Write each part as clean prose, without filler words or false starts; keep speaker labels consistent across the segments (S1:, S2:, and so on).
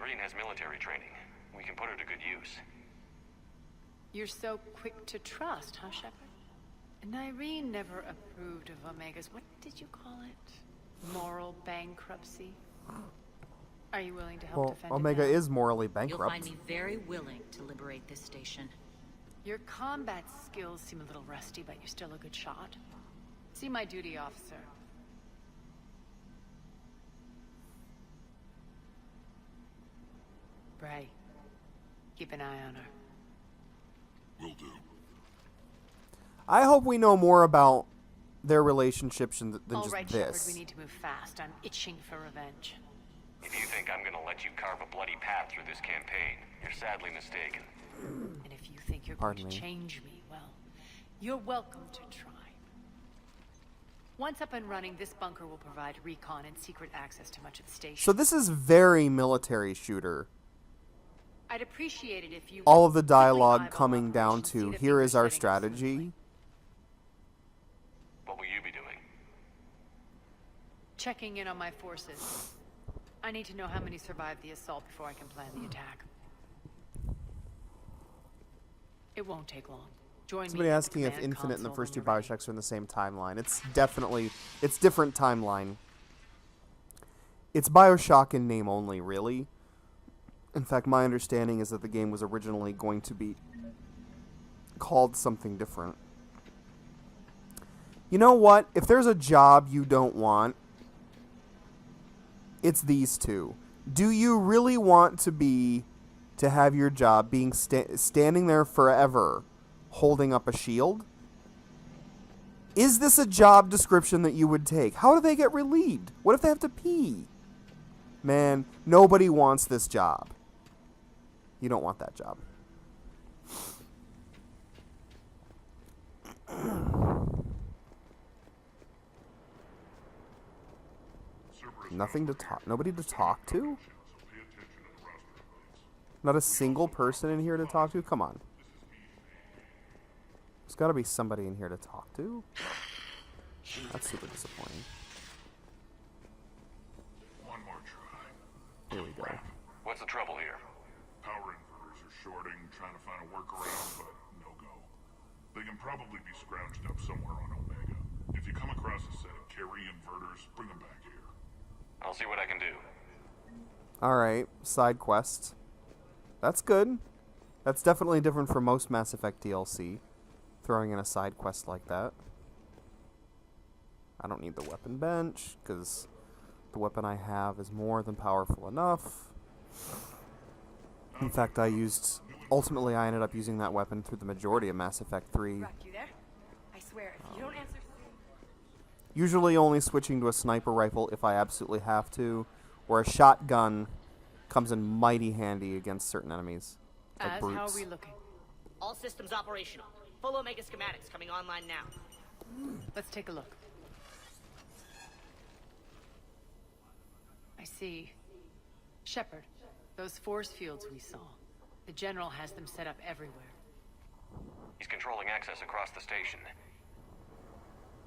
S1: Irene has military training. We can put her to good use.
S2: You're so quick to trust, huh, Shepard? And Irene never approved of Omega's, what did you call it? Moral bankruptcy? Are you willing to help defend
S3: Omega
S2: it now?
S3: is morally bankrupt.
S4: You'll find me very willing to liberate this station.
S2: Your combat skills seem a little rusty, but you're still a good shot. See my duty officer. Bray, keep an eye on her.
S5: Will do.
S3: I hope we know more about their relationship than
S2: All
S3: just
S2: right,
S3: this.
S2: Shepard, we need to move fast. I'm itching for revenge.
S1: If you think I'm gonna let you carve a bloody path through this campaign, you're sadly mistaken.
S2: And if you think you're
S3: Pardon
S2: going to
S3: me.
S2: change me, well, you're welcome to try. Once up and running, this bunker will provide recon and secret access to much of the station.
S3: So this is very military shooter.
S2: I'd appreciate it if you
S3: All of the
S2: quickly
S3: dialogue
S2: eyeball
S3: coming down
S2: operations, see
S3: to
S2: that
S3: here
S2: things
S3: is
S2: are
S3: our
S2: setting up
S3: strategy.
S2: smoothly.
S1: What will you be doing?
S2: Checking in on my forces. I need to know how many survived the assault before I can plan the attack. It won't take long. Join
S3: Somebody
S2: me at the
S3: asking if
S2: command
S3: Infinite and the
S2: console
S3: first two
S2: when you're ready.
S3: Bioshocks are in the same timeline. It's definitely, it's different timeline. It's Bioshock in name only, really. In fact, my understanding is that the game was originally going to be called something different. You know what? If there's a job you don't want, it's these two. Do you really want to have your job being standing there forever holding up a shield? Is this a job description that you would take? How do they get relieved? What if they have to pee? Man, nobody wants this job. You don't want that job. Nothing to talk. Nobody to talk to? Not a single person in here to talk to? Come on. There's got to be somebody in here to talk to. That's super disappointing.
S5: One more try.
S3: Here we go.
S1: What's the trouble here?
S5: Power inverters are shorting, trying to find a workaround, but no go. They can probably be scrounged up somewhere on Omega. If you come across a set of carry inverters, bring them back here.
S1: I'll see what I can do.
S3: Alright, side quest. That's good. That's definitely different from most Mass Effect DLC. Throwing in a side quest like that. I don't need the weapon bench, because the weapon I have is more than powerful enough. In fact, ultimately I ended up using that weapon through the majority of Mass Effect 3.
S2: You there? I swear, if you don't answer...
S3: Usually only switching to a sniper rifle if I absolutely have to, or a shotgun comes in mighty handy against certain enemies. Like
S2: As,
S3: brutes.
S2: how are we looking?
S6: All systems operational. Full Omega schematics coming online now.
S2: Let's take a look. I see. Shepard, those force fields we saw. The General has them set up everywhere.
S1: He's controlling access across the station.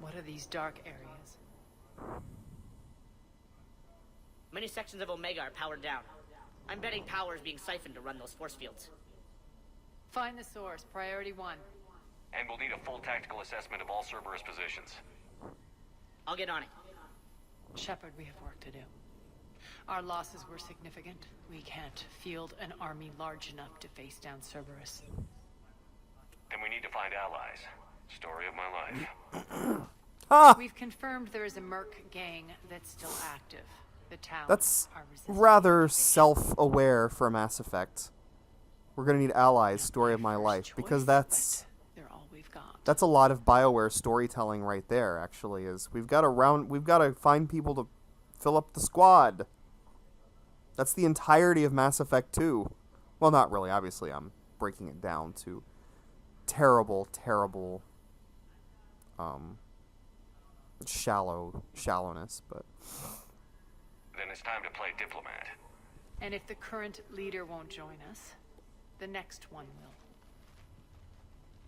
S2: What are these dark areas?
S6: Many sections of Omega are powered down. I'm betting power is being siphoned to run those force fields.
S2: Find the source, priority 1.
S1: And we'll need a full tactical assessment of all Cerberus positions.
S6: I'll get on it.
S2: Shepard, we have work to do. Our losses were significant. We can't field an army large enough to face down Cerberus.
S1: And we need to find allies. Story of my life.
S2: We've confirmed there is a Merc gang that's still active. The towns
S3: That's
S2: are resistant.
S3: rather self-aware for Mass Effect. We're gonna need allies, story of my
S2: First
S3: life, because
S2: choice,
S3: that's
S2: but they're all we've got.
S3: a lot of BioWare storytelling right there. Actually, is we've got to find people to fill up the squad. That's the entirety of Mass Effect 2. Well, not really. Obviously, I'm breaking it down to terrible shallowness, but
S1: Then it's time to play diplomat.
S2: And if the current leader won't join us, the next one will.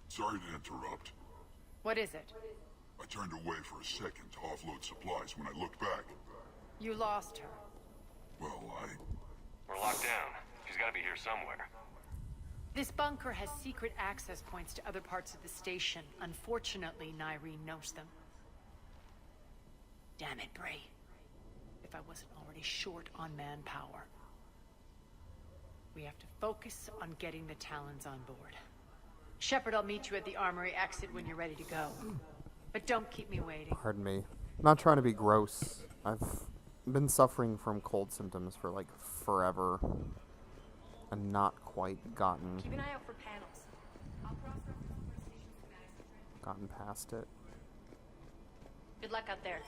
S5: Sorry to interrupt.
S2: What is it?
S5: I turned away for a second to offload supplies when I looked back.
S2: You lost her.
S5: Well,
S1: We're locked down. She's gotta be here somewhere.
S2: This bunker has secret access points to other parts of the station. Unfortunately, Nyreen knows them. Damn it, Bray. If I wasn't already short on manpower. We have to focus on getting the Talons on board. Shepard, I'll meet you at the armory exit when you're ready to go. But don't keep me waiting.
S3: Pardon me. Not trying to be gross. I've been suffering from cold symptoms for like forever. And not quite gotten
S7: Keep an eye out for panels.
S3: gotten past it.
S7: Good luck out there.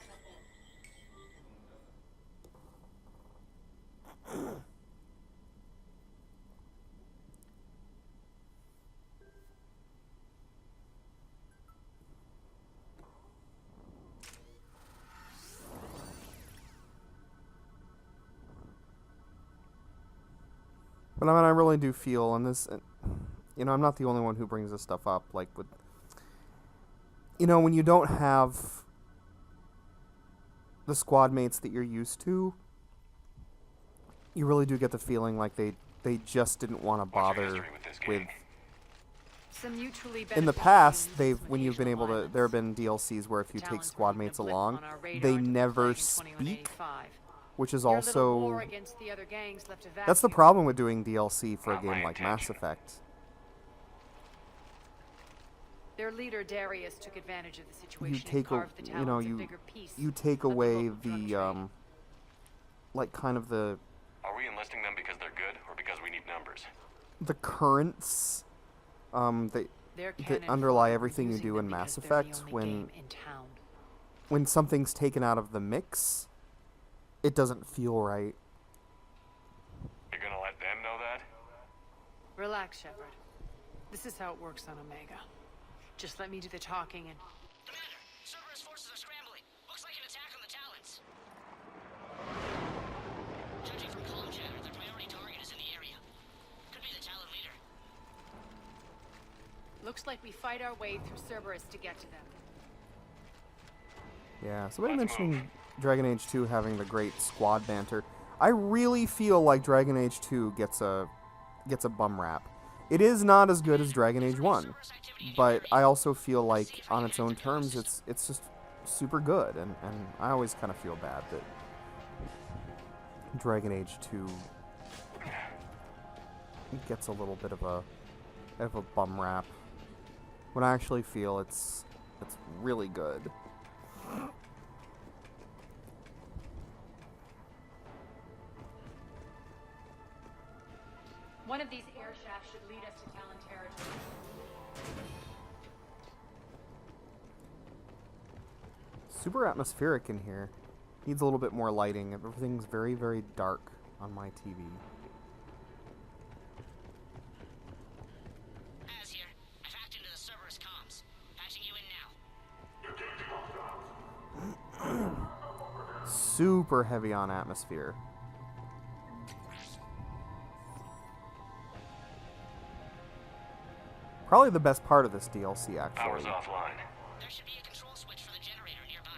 S3: But I mean, I really do feel, and this, you know, I'm not the only one who brings this stuff up. Like, with, you know, when you don't have the squad mates that you're used to, you really do get the feeling like they just didn't want to
S1: What's your
S3: bother
S1: history with this
S3: with.
S1: gang?
S2: Some mutually
S3: In the
S2: beneficial
S3: past,
S2: unions with
S3: when you've been able to,
S2: occasional
S3: there have
S2: alignments.
S3: been DLCs where if you
S2: The
S3: take
S2: Talons
S3: squad
S2: were
S3: mates
S2: a blip
S3: along,
S2: on our radar
S3: they
S2: to the
S3: never
S2: flag in
S3: speak,
S2: 2185.
S3: which is
S2: Your little war
S3: also
S2: against the other gangs left a
S3: that's the
S2: vacuum.
S3: problem with doing DLC for a
S1: Not my
S3: game like Mass
S1: intention.
S3: Effect.
S2: Their leader Darius took advantage of the
S3: You
S2: situation
S3: take
S2: and
S3: a,
S2: carved the
S3: you know,
S2: Talons a
S3: you
S2: bigger piece.
S3: you take
S2: Let the
S3: away
S2: local drug
S3: the
S2: trade.
S3: like kind of the
S1: Are we enlisting them because they're good or because we need numbers?
S3: currents
S2: Their
S3: that
S2: cannon
S3: underlie
S2: fodder,
S3: everything you
S2: using
S3: do
S2: them
S3: in Mass
S2: because they're the
S3: Effect.
S2: only
S3: When
S2: game in town.
S3: when something's taken out of the mix, it doesn't feel right.
S1: You're gonna let them know that?
S2: Relax, Shepard. This is how it works on Omega. Just let me do the talking and...
S6: Commander, Cerberus forces are scrambling. Looks like an attack on the Talons. Judging from comm chatter, their priority target is in the area. Could be the Talon leader.
S2: Looks like we fight our way through Cerberus to get to them.
S3: Yeah, somebody
S1: Let's
S3: mentioned
S1: move.
S3: Dragon Age 2 having the great squad banter. I really feel like Dragon Age 2 gets a bum rap. It is not as good as Dragon Age 1, but I also feel like on its own terms it's just super good, and I always kind of feel bad that Dragon Age 2 gets a little bit of a bum rap when I actually feel it's really good.
S2: One of these air shafts should lead us to Talon territory.
S3: Super atmospheric in here. Needs a little bit more lighting. Everything's very, very dark on my TV.
S6: Az here. I've hacked into the Cerberus comms. Patching you in now.
S3: Super heavy on atmosphere. Probably the best part of this DLC,
S1: Power's
S3: actually.
S1: offline.
S6: There should be a control switch for the generator nearby.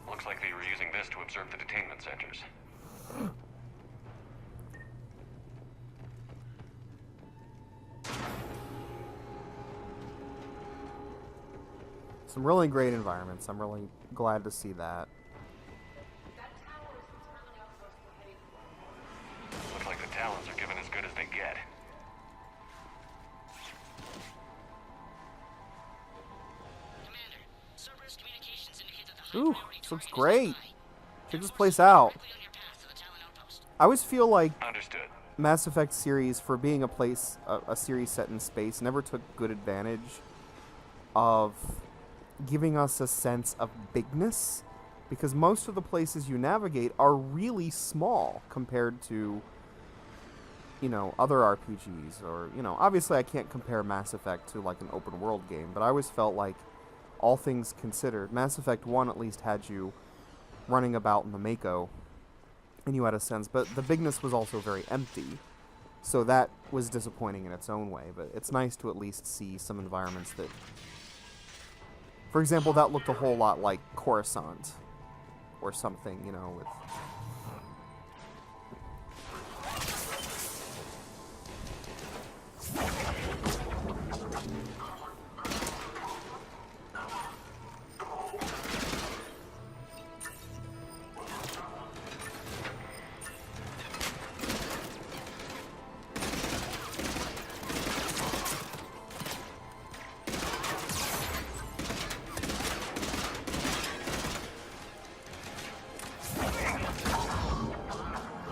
S1: Looks like they were using this to observe the detainment centers.
S3: Some really great environments. I'm really glad to see that.
S1: Looks like the Talons are given as good as they get.
S6: Commander, Cerberus communications indicate that the
S3: Ooh,
S6: high-priority
S3: this looks
S6: target is
S3: great.
S6: nearby.
S3: Check this place out.
S6: Directly on your path to the Talon outpost.
S3: I always feel like
S1: Understood.
S3: Mass Effect series, for being a series set in space, never took good advantage of giving us a sense of bigness, because most of the places you navigate are really small compared to, you know, other RPGs, or, you know, obviously I can't compare Mass Effect to like an open world game, but I always felt like all things considered. Mass Effect 1 at least had you running about in the Mako, and you had a sense, but the bigness was also very empty, so that was disappointing in its own way, but it's nice to at least see some environments that... For example, that looked a whole lot like Coruscant, or something, you know, with...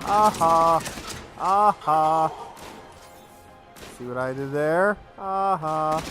S3: Aha! Aha! See what I did there? Aha!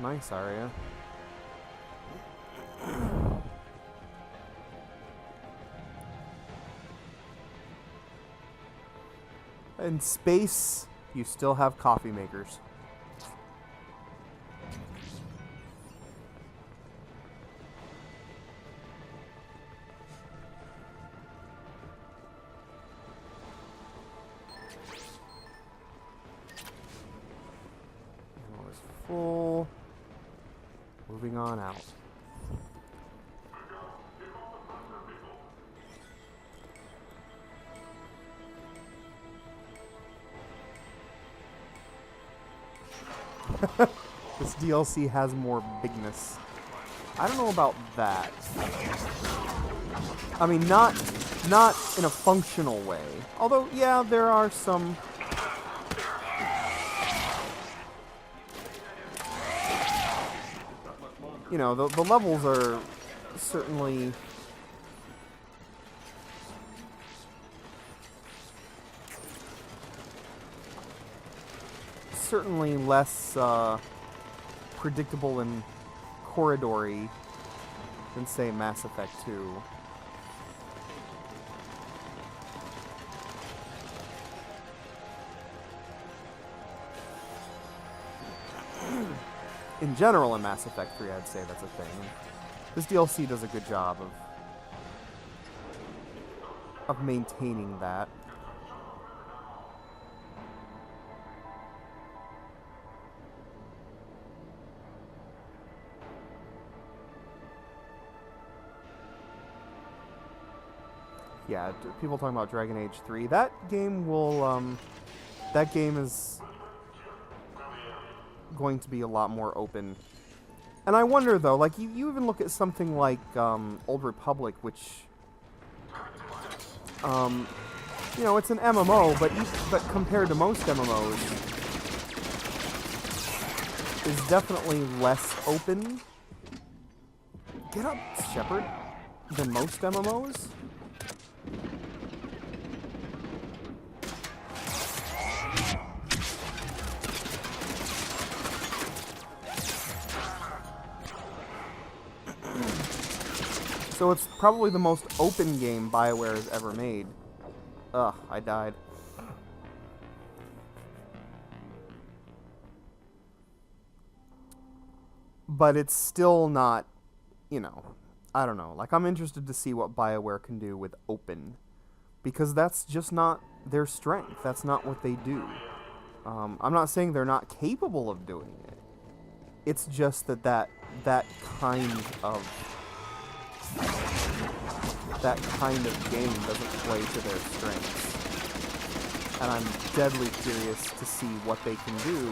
S3: Nice, Arya. In space, you still have coffee makers. Ammo is full. Moving on out. This DLC has more bigness. I don't know about that. I mean, not in a functional way. Although, yeah, there are some... You know, the levels are certainly... certainly less predictable and corridory than, say, Mass Effect 2. In general, in Mass Effect 3, I'd say that's a thing. This DLC does a good job of maintaining that. Yeah, people talking about Dragon Age 3. That game will, that game is going to be a lot more open. And I wonder, though, like, you even look at something like, Old Republic, which, you know, it's an MMO, but compared to most MMOs, is definitely less open. Get up, Shepard. Than most MMOs. So it's probably the most open game BioWare has ever made. Ugh, I died. But it's still not, you know, I don't know. Like, I'm interested to see what BioWare can do with open. Because that's just not their strength. That's not what they do. I'm not saying they're not capable of doing it. It's just that kind of game doesn't play to their strengths. and I'm deadly curious to see what they can do